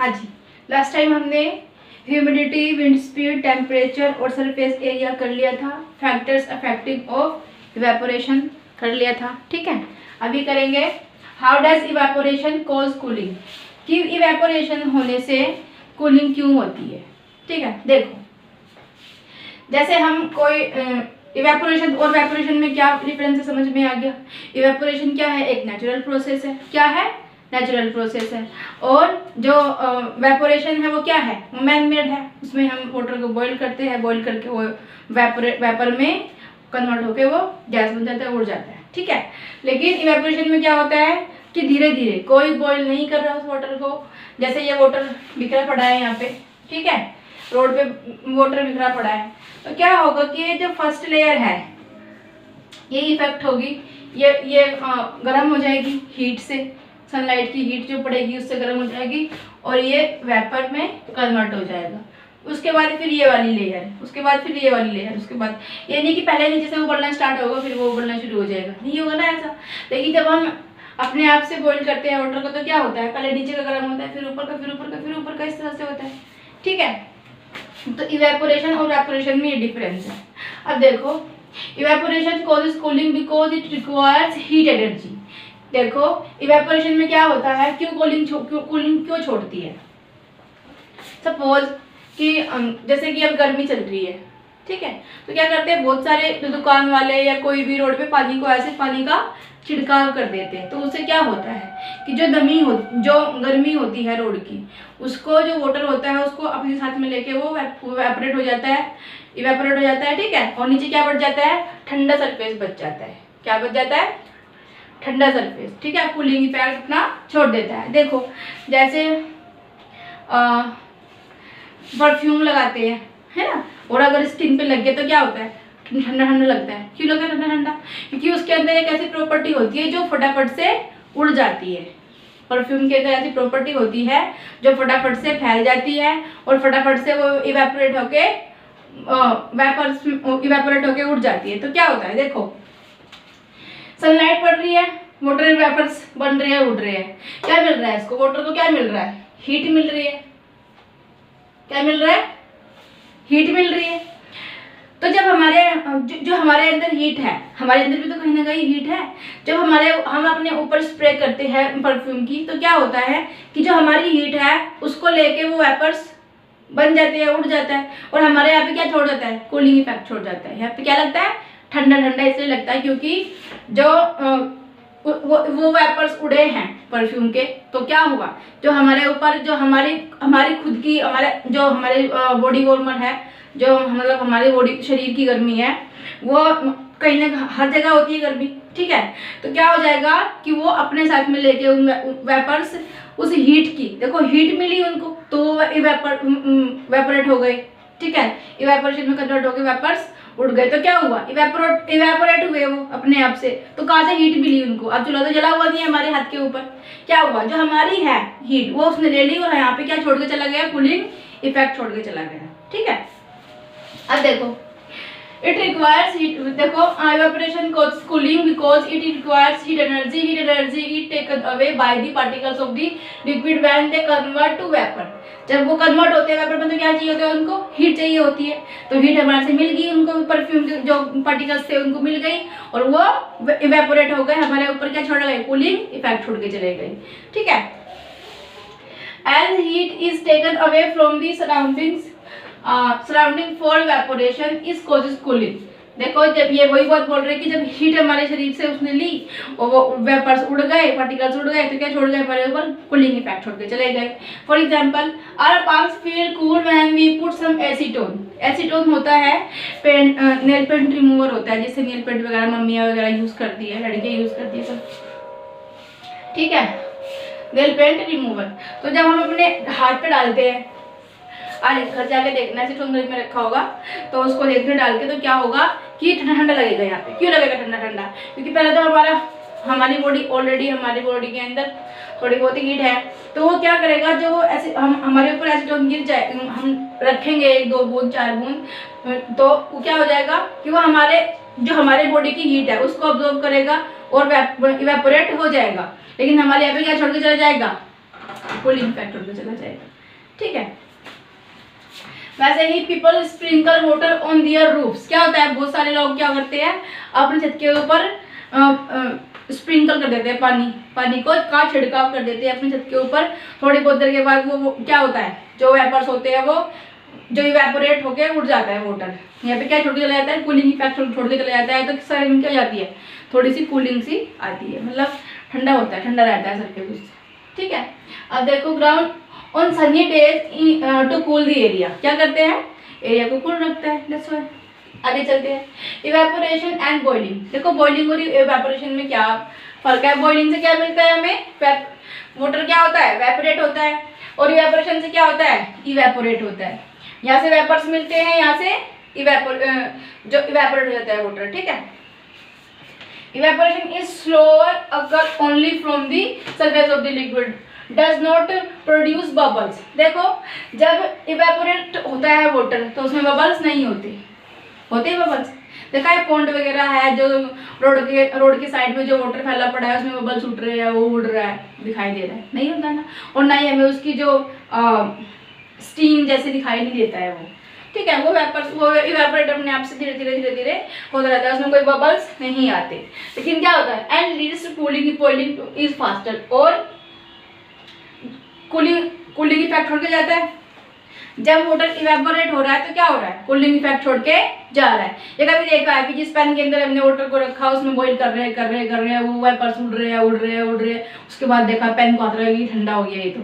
हाँ जी, last time हमने humidity, wind speed, temperature और सरफेस एरिया कर लिया था। फैक्टर्स अफेक्टिंग ऑफ इवेपोरेशन कर लिया था। ठीक है, अभी करेंगे how does evaporation cause cooling, कि इवेपोरेशन होने से कूलिंग क्यों होती है। ठीक है, देखो जैसे हम कोई इवेपोरेशन और वेपोरेशन में क्या डिफरेंस है समझ में आ गया। इवेपोरेशन क्या है, एक नेचुरल प्रोसेस है। क्या है, नेचुरल प्रोसेस है। और जो वेपोरेशन है वो क्या है, वो मैन मेड है। उसमें हम वाटर को बॉईल करते हैं, बॉईल करके वो वेपर में कन्वर्ट होके वो गैस बन जाता है, उड़ जाता है। ठीक है, लेकिन इवेपोरेशन में क्या होता है कि धीरे धीरे, कोई बॉईल नहीं कर रहा उस वाटर को। जैसे ये वाटर बिखरा पड़ा है यहाँ पे, ठीक है, रोड पे वाटर बिखरा पड़ा है, तो क्या होगा कि ये जो फर्स्ट लेयर है ये इफेक्ट होगी, ये गर्म हो जाएगी हीट से, सनलाइट की हीट जो पड़ेगी उससे गर्म हो जाएगी और ये वेपर में कन्वर्ट हो जाएगा। उसके बाद फिर ये वाली लेयर, उसके बाद फिर ये वाली लेयर, उसके बाद ये नहीं कि पहले नीचे से उबलना स्टार्ट होगा फिर वो उबलना शुरू हो जाएगा, नहीं होगा ना ऐसा। लेकिन जब हम अपने आप से बॉईल करते हैं वाटर को तो क्या होता है, पहले नीचे का गर्म होता है, फिर ऊपर का, फिर ऊपर का, फिर ऊपर का, इस तरह से होता है। ठीक है, तो इवेपोरेशन और वेपोरेशन में ये डिफरेंस है। अब देखो, evaporation causes cooling because it requires heat energy. देखो इवेपोरेशन में क्या होता है, क्यों कूलिंग क्यों छोड़ती है। सपोज कि जैसे कि अब गर्मी चल रही है, ठीक है, तो क्या करते हैं बहुत सारे दुकान वाले या कोई भी रोड पे पानी को ऐसे पानी का छिड़काव कर देते हैं। तो उससे क्या होता है कि जो नमी हो, जो गर्मी होती है रोड की, उसको जो वाटर होता है उसको अपने साथ में लेके वो इवेपोरेट हो जाता है, इवेपोरेट हो जाता है। ठीक है, और नीचे क्या बच जाता है, ठंडा सरफेस बच जाता है। क्या बच जाता है, ठंडा सरफेस। ठीक है, कूलिंग इफेक्ट अपना छोड़ देता है। देखो जैसे परफ्यूम लगाते हैं, है ना, और अगर स्किन पे लग गया तो क्या होता है, ठंडा ठंडा लगता है। क्यों लगता है ठंडा ठंडा, क्योंकि उसके अंदर एक ऐसी प्रॉपर्टी होती है जो फटाफट से उड़ जाती है। परफ्यूम के अंदर ऐसी प्रॉपर्टी होती है जो फटाफट से फैल जाती है और फटाफट से वो इवेपोरेट होके इवेपोरेट होके उड़ जाती है। तो क्या होता है, देखो सनलाइट पड़ रही है, वाटर वेपर्स बन रहे हैं, उड़ रहे हैं, क्या मिल रहा है इसको, वाटर को क्या मिल रहा है, हीट मिल रही है। क्या मिल रहा है, हीट मिल रही है। तो जब हमारे जो हमारे अंदर हीट है, हमारे अंदर भी तो कहीं ना कहीं हीट है। जब हम अपने ऊपर स्प्रे करते हैं परफ्यूम की, तो क्या होता है कि जो हमारी हीट है उसको लेके वो वेपर्स बन जाते हैं, उड़ जाता है, और हमारे यहाँ पे क्या छोड़ जाता है, कूलिंग इफेक्ट छोड़ जाता है। यहाँ पे क्या लगता है, ठंडा ठंडा इसलिए लगता है क्योंकि जो वो वेपर्स उड़े हैं परफ्यूम के, तो क्या हुआ, जो हमारे ऊपर, जो हमारी खुद की, जो हमारे बॉडी वार्मर है, जो मतलब हमारे बॉडी शरीर की गर्मी है, वो कहीं ना हर जगह होती है गर्मी। ठीक है, तो क्या हो जाएगा कि वो अपने साथ में लेके उन वेपर्स, उस हीट की, देखो हीट मिली उनको तो वो इवेपोरेट हो गए। ठीक है, इवेपोरेशन में कन्वर्ट हो गए, वेपर्स उड़ गए, तो क्या हुआ, इवेपोरेट हुए वो अपने आप से। तो कहाँ से हीट मिली उनको, अब चूल्हा तो जला हुआ नहीं है हमारे हाथ के ऊपर, क्या हुआ, जो हमारी है हीट वो उसने ले ली और यहाँ पे क्या छोड़ के चला गया, कूलिंग इफेक्ट छोड़ के चला गया। ठीक है, अब देखो इट रिक्वायर्स हीट, देखो evaporation causes cooling because it requires heat energy it taken away by the particles of the liquid when they convert to vapour. जब वो कन्वर्ट होते हैं वेपर में तो क्या चाहिए होता है, उनको हीट चाहिए होती है। तो हीट हमारे से मिल गई उनको, परफ्यूम के जो पार्टिकल्स थे उनको मिल गई और वो इवेपोरेट हो गए, हमारे ऊपर क्या छोड़ गए, कूलिंग इफेक्ट छोड़ के चले गए। ठीक है, as heat is taken away from the surrounding for evaporation is causes cooling. देखो जब ये वही बात बोल रहे हैं कि जब हीट हमारे शरीर से उसने ली और वो वेपर्स उड़ गए, पार्टिकल्स उड़ गए, तो क्या छोड़ गए हमारे ऊपर, कूलिंग इफेक्ट छोड़ के चले गए। For example our palms feel cool when we put some acetone. Acetone होता है नेल पेंट रिमूवर होता है, जिससे नेल पेंट वगैरह मम्मियाँ वगैरह यूज करती है, लड़कियाँ यूज करती है सब। ठीक है, नेल पेंट रिमूवर। तो जब हम अपने हाथ पे डालते हैं, आज घर जाके देखना, ऐसे घर में रखा होगा तो उसको देखने डाल के, तो क्या होगा कि ठंडा ठंडा लगेगा। यहाँ पे क्यों लगेगा ठंडा ठंडा, क्योंकि पहले तो हमारी बॉडी ऑलरेडी, हमारी बॉडी के अंदर थोड़ी बहुत हीट है। तो वो क्या करेगा, जो वो ऐसे हमारे ऊपर एसीटोन गिर जाए, हम रखेंगे 1 2 बूंद 4 बूंद, तो वो क्या हो जाएगा कि वो हमारे बॉडी की हीट है उसको ऑब्जॉर्व करेगा और इवेपोरेट हो जाएगा। लेकिन हमारे यहाँ पे क्या छोड़ के चला जाएगा, कूलिंग इफेक्ट छोड़ के चला जाएगा, ठीक है। वैसे ही people sprinkle water on their roofs, क्या होता है बहुत सारे लोग क्या करते हैं अपने छत के ऊपर स्प्रिंकल कर देते हैं, पानी को का छिड़काव कर देते हैं अपने छत के ऊपर। थोड़ी बहुत देर के बाद वो क्या होता है, जो वेपर्स होते हैं वो जो इवेपोरेट होके उड़ जाता है वाटर। यहाँ पे क्या छोड़ के चला जाता है, कूलिंग इफेक्ट छोड़ के चला जाता है। तो शरीर में क्या जाती है, थोड़ी सी कूलिंग सी आती है, मतलब ठंडा होता है, ठंडा रहता है सर के कुछ, ठीक है। अब देखो ground on sunny days to cool the area, क्या करते हैं एरिया को कूल रखता है, दैट्स व्हाई। आगे चलते हैं, इवेपोरेशन एंड बॉइलिंग। देखो बॉइलिंग और इवेपोरेशन में क्या फर्क है। बॉइलिंग से क्या मिलता है हमें, वाटर क्या होता है वेपोरेट होता है, और इवेपोरेशन से क्या होता है इवेपोरेट होता है। यहाँ से वेपर्स मिलते हैं, यहाँ से जो इवेपोरेट हो जाता है वाटर, ठीक है। Evaporation is slower occur only from the surface of the liquid, does not produce bubbles. देखो जब इवेपोरेट होता है वाटर तो उसमें बबल्स नहीं होते हैं बबल्स। देखा है पॉन्ड वगैरह है जो रोड के साइड में जो वाटर फैला पड़ा है उसमें बबल्स उठ रहे हैं, वो उड़ रहा है, दिखाई दे रहा है, नहीं होता ना। और ना ही हमें उसकी जो स्टीम जैसे दिखाई नहीं देता है वो, ठीक है। वो इवेपोरेट अपने आप से धीरे धीरे होता रहता है, उसमें कोई बबल्स नहीं आते। लेकिन क्या होता है and leads to cooling, boiling is faster, और कूलिंग इफेक्ट छोड़ के जाता है। जब वाटर इवेपोरेट हो रहा है तो क्या हो रहा है, कूलिंग इफेक्ट छोड़ के जा रहा है। ये कभी देखा है कि जिस पैन के अंदर हमने वाटर को रखा उसमें बॉईल कर रहे हैं वो वेपर्स उड़ रहे हैं, उसके बाद देखा पैन को हाथ लगा कि ठंडा हो गया, ये तो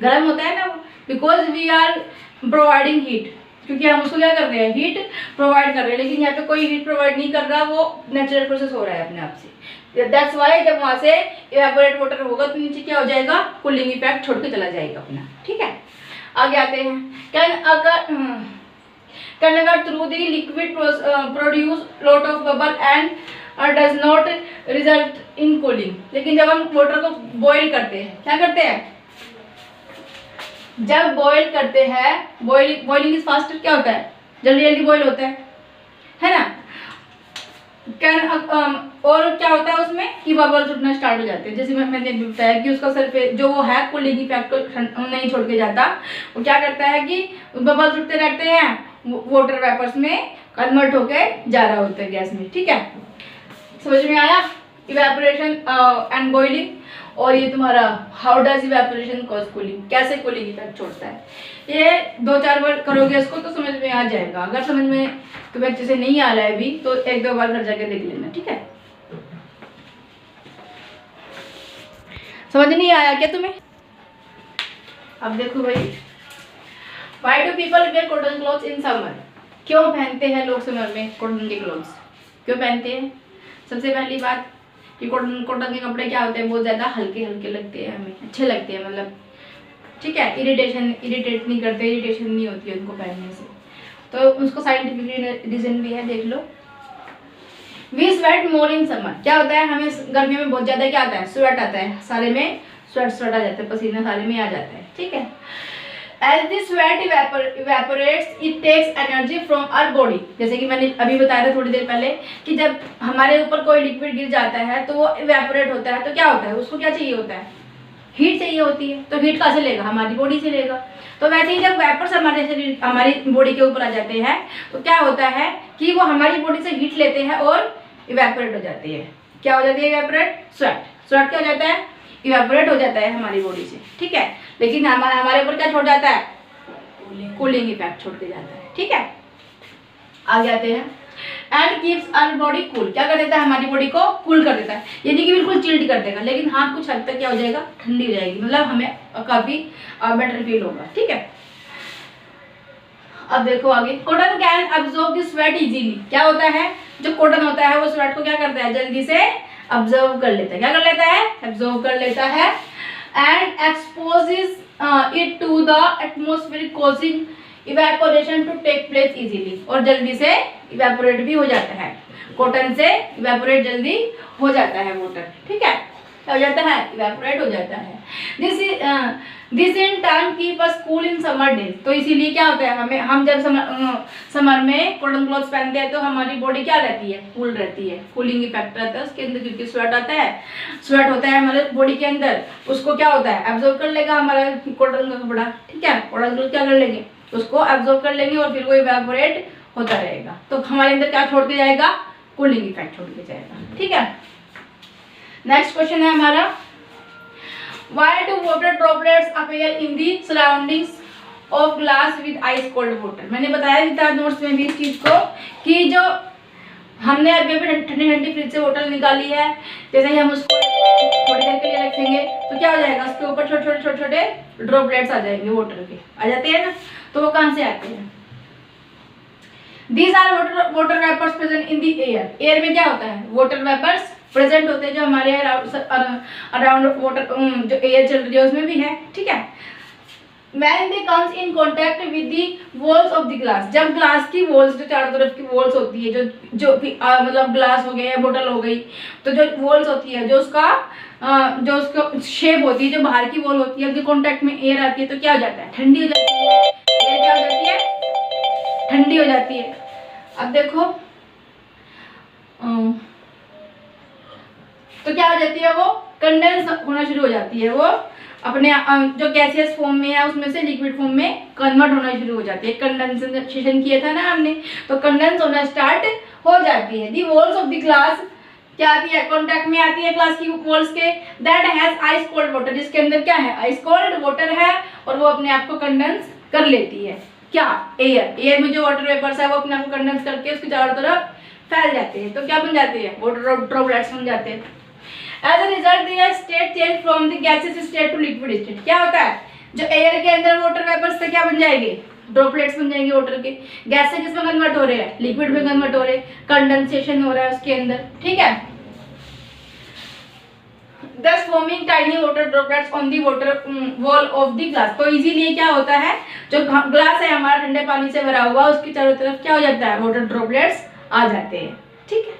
गर्म होता है ना, because we are providing heat, क्योंकि हम उसको क्या कर रहे हैं हीट प्रोवाइड कर रहे हैं। लेकिन यहाँ पे कोई हीट प्रोवाइड नहीं कर रहा, वो नेचुरल प्रोसेस हो रहा है अपने आप से। दैट्स वाई जब वहाँ से इवेपोरेट वाटर होगा तो नीचे क्या हो जाएगा, कूलिंग इफेक्ट छोड़ के चला जाएगा अपना, ठीक है। आगे आते हैं, कैन अगर through the liquid produce lot of bubble and does not result in cooling. लेकिन जब हम वाटर को बॉईल करते हैं, क्या करते हैं जब बॉईल करते हैं, बॉइलिंग इज फास्टर, क्या होता है जल्दी बॉईल होता है ना। और क्या होता है उसमें कि बबल्स उठना स्टार्ट हो जाते हैं। जैसे मैंने बताया कि उसका सरफेस जो वो है कूलिंग इफेक्ट को नहीं छोड़ के जाता, वो क्या करता है कि बबल्स उठते रहते हैं, वाटर वेपर्स में कन्वर्ट होके जा रहा होता है गैस में, ठीक है। समझ में आया इवेपोरेशन एंड बॉइलिंग। और ये तुम्हारा how does evaporation cause cooling, कैसे कूलिंग इफेक्ट छोड़ता है। ये 2-4 बार करोगे इसको तो समझ में आ जाएगा। अगर समझ में तुम्हें अच्छे से नहीं आ रहा है अभी तो 1-2 बार घर जाके देख लेना, ठीक है। समझ नहीं आया क्या तुम्हें? अब देखो भाई, why do people where cotton clothes in summer. क्यों पहनते हैं लोग समर में कॉटन के क्लॉथ्स, क्यों पहनते हैं? सबसे पहली बात कि कॉटन के कपड़े क्या होते हैं, बहुत ज़्यादा हल्के लगते हैं, हमें अच्छे लगते हैं, मतलब ठीक है। इरिटेट नहीं करते, इरिटेशन नहीं होती है उनको पहनने से। तो उसको साइंटिफिक रीजन भी है, देख लो। We sweat more in summer, क्या होता है हमें गर्मियों में बहुत ज़्यादा क्या आता है स्वेट आता है, सारे में स्वेट आ जाता है, पसीना सारे में आ जाता है, ठीक है। As the sweat evaporates, it takes energy from our body। जैसे कि मैंने अभी बताया था थोड़ी देर पहले कि जब हमारे ऊपर कोई लिक्विड गिर जाता है तो वो इवेपोरेट होता है, तो क्या होता है उसको क्या चाहिए होता है, हीट चाहिए होती है। तो हीट कहाँ से लेगा, हमारी बॉडी से लेगा। तो वैसे ही जब वेपर्स हमारी बॉडी के ऊपर आ जाते हैं तो क्या होता है कि वो हमारी बॉडी से हीट लेते हैं और इवेपोरेट हो जाती है। क्या हो जाती है इवेपोरेट, स्वेट क्या हो जाता है इवेपोरेट हो जाता है हमारी बॉडी से, ठीक है। लेकिन हमारे ऊपर क्या छोड़ जाता है, कूलिंग इफेक्ट छोड़ के जाता है, ठीक है। आगे आते हैं, and keeps our body cool, क्या कर देता है हमारी बॉडी को कूल कर देता है, यानी कि बिल्कुल चिल्ड कर देगा। लेकिन हाँ कुछ हद तक क्या हो जाएगा, ठंडी हो जाएगी, मतलब हमें काफी बेटर फील होगा, ठीक है। अब देखो आगे, cotton can absorb the sweat easily. क्या होता है जो कॉटन होता है वो स्वेट को क्या करता है जल्दी से अब्जॉर्व कर लेता है, क्या कर लेता है अब्जॉर्व कर लेता है, and exposes it to the atmosphere causing evaporation to take place easily. और जल्दी से इवेपोरेट भी हो जाता है, कॉटन से इवेपोरेट जल्दी हो जाता है वाटर, ठीक है। क्या हो जाता है, इवेपोरेट हो जाता है। This in time keep us cool in summer days, तो इसीलिए क्या होता है, हम जब समर में कॉटन क्लॉथ्स पहनते हैं तो हमारी बॉडी क्या रहती है, कूल रहती है, कूलिंग इफेक्ट रहता है उसके अंदर, क्योंकि स्वेट आता है, स्वेट होता है हमारे बॉडी के अंदर, उसको क्या होता है, एब्जॉर्ब कर लेगा हमारा कॉटन का कपड़ा, ठीक है, कॉटन क्लॉथ क्या कर लेंगे, उसको एब्जॉर्ब कर लेंगे और फिर वो इवेपोरेट होता रहेगा, तो हमारे अंदर क्या छोड़ के जाएगा, कूलिंग इफेक्ट छोड़ के जाएगा, ठीक है। नेक्स्ट क्वेश्चन है हमारा, why do water droplets appear in the surroundings of glass with ice cold water? मैंने बताया भी था नोट्स में भी इस चीज को कि जो हमने अभी ठंडी ठंडी फ्रिज से बोतल निकाली है, जैसे ही हम उसको थोड़ी देर के लिए रखेंगे तो क्या हो जाएगा, उसके ऊपर छोटे छोटे ड्रॉपलेट्स आ जाएंगे, वाटर के आ जाते हैं ना, तो वो कहाँ से आते हैं, These are water vapors present in the air. Air में क्या होता है, वाटर वेपर्स प्रेजेंट होते हैं जो हमारे अराउंड वाटर जो एयर चल रही है उसमें भी है, ठीक है। When they comes in contact with the walls of the glass, जब ग्लास की वॉल्स जो चारों तरफ की वॉल्स होती है, जो मतलब ग्लास हो गया या बोतल हो गई, तो जो वॉल्स होती है, जो उसका शेप होती है, जो बाहर की वॉल होती है, उनके कॉन्टेक्ट में एयर आती है तो क्या हो जाता है, ठंडी हो जाती है, एयर क्या हो जाती है, ठंडी हो जाती है। अब देखो तो क्या हो जाती है, वो कंडेंस होना शुरू हो जाती है, वो अपने जो गैसियस फॉर्म में है उसमें से लिक्विड फॉर्म में कन्वर्ट होना शुरू हो जाती है। कंडेंसेशन किया था ना हमने, तो कंडेंस होना स्टार्ट हो जाती है। दी वॉल्स ऑफ द ग्लास क्या आती है, कॉन्टैक्ट में आती है ग्लास की वॉल्स के, that has ice cold water, जिसके अंदर क्या है, आइस कोल्ड वाटर है, और वो अपने आप को कंडेंस कर लेती है, क्या, एयर में जो वाटर वेपर्स है वो अपने आप को कंडेंस करके उसके चारों तरफ फैल जाते हैं, तो क्या बन जाते हैं, वाटर ड्रॉपलेट्स बन जाते हैं। As a result their state change from the gases state to liquid state, क्या होता है, जो एयर के अंदर वाटर वेपर्स थे क्या बन जाएंगे, ड्रॉपलेट्स बन जाएंगे वाटर के, गैस से किसमें कन्वर्ट हो रहे हैं, लिक्विड में कन्वर्ट हो रहे हैं, कंडेंसेशन हो रहा है उसके अंदर, ठीक है। Thus forming tiny water droplets on the water wall of the glass, तो इसीलिए क्या होता है, जो ग्लास है हमारा ठंडे पानी से भरा हुआ, उसके चारों तरफ क्या हो जाता है, वाटर ड्रॉपलेट्स आ जाते हैं, ठीक है।